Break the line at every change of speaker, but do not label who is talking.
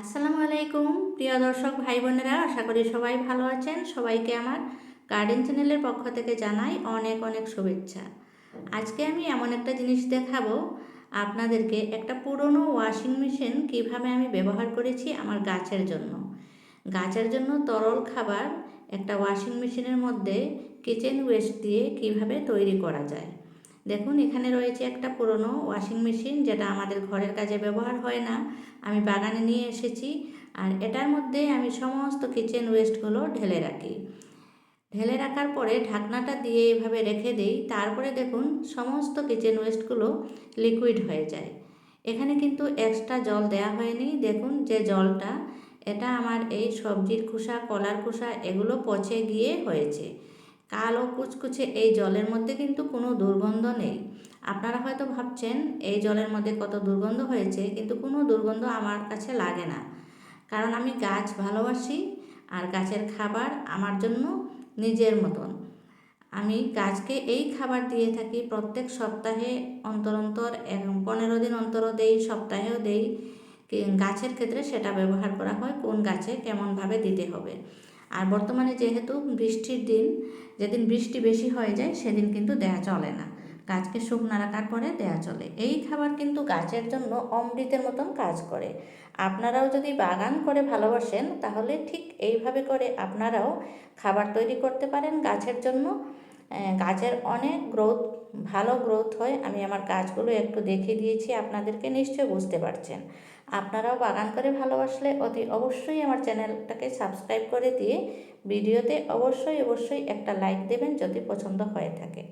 আসসালামু আলাইকুম প্রিয় দর্শক ভাই বোনেরা, আশা করি সবাই ভালো আছেন। সবাইকে আমার গার্ডেন চ্যানেলের পক্ষ থেকে জানাই অনেক অনেক শুভেচ্ছা। আজকে আমি এমন একটা জিনিস দেখাবো আপনাদেরকে, একটা পুরনো ওয়াশিং মেশিন কিভাবে আমি ব্যবহার করেছি আমার গাছের জন্য। গাছের জন্য তরল খাবার একটা ওয়াশিং মেশিনের মধ্যে কিচেন ওয়েস্ট দিয়ে কিভাবে তৈরি করা যায়। দেখুন, এখানে রয়েছে একটা পুরনো ওয়াশিং মেশিন, যেটা আমাদের ঘরের কাজে ব্যবহার হয় না, আমি বাগানে নিয়ে এসেছি। আর এটার মধ্যে আমি সমস্ত কিচেন ওয়েস্টগুলো ঢেলে রাখি। ঢেলে রাখার পরে ঢাকনাটা দিয়ে এভাবে রেখে দিই। তারপরে দেখুন, সমস্ত কিচেন ওয়েস্টগুলো লিকুইড হয়ে যায়। এখানে কিন্তু এক্সট্রা জল দেয়া হয়নি। দেখুন যে জলটা, এটা আমার এই সবজির খোসা, কলার খোসা এগুলো পচে গিয়ে হয়েছে। কালো কুচকুচে এই জলের মধ্যে কিন্তু কোনো দুর্গন্ধ নেই। আপনারা হয়তো ভাবছেন এই জলের মধ্যে কত দুর্গন্ধ হয়েছে, কিন্তু কোনো দুর্গন্ধ আমার কাছে লাগে না। কারণ আমি গাছ ভালোবাসি, আর গাছের খাবার আমার জন্য নিজের মতন। আমি গাছকে এই খাবার দিয়ে থাকি প্রত্যেক সপ্তাহে অন্তর অন্তর, 15 দিন অন্তরও দেই, সপ্তাহেও দেই। গাছের ক্ষেত্রে সেটা ব্যবহার করা হয় কোন গাছে কেমনভাবে দিতে হবে। আর বর্তমানে যেহেতু বৃষ্টির দিন, যেদিন বৃষ্টি বেশি হয়ে যায় সেদিন কিন্তু দেয়া চলে না, গাছকে শুকনো রাখার পরে দেয়া চলে। এই খাবার কিন্তু গাছের জন্য অমৃতের মতন কাজ করে। আপনারাও যদি বাগান করে ভালোবাসেন, তাহলে ঠিক এইভাবে করে আপনারাও খাবার তৈরি করতে পারেন গাছের জন্য। গাছের অনেক ভালো গ্রোথ হয়। আমি আমার গাছগুলো একটু দেখিয়ে দিয়েছি আপনাদেরকে, নিশ্চয় বুঝতে পারছেন। আপনারাও বাগান করে ভালোবাসলে অতি অবশ্যই আমার চ্যানেলটাকে সাবস্ক্রাইব করে দিয়ে ভিডিওতে অবশ্যই একটা লাইক দেবেন যদি পছন্দ হয়ে থাকে।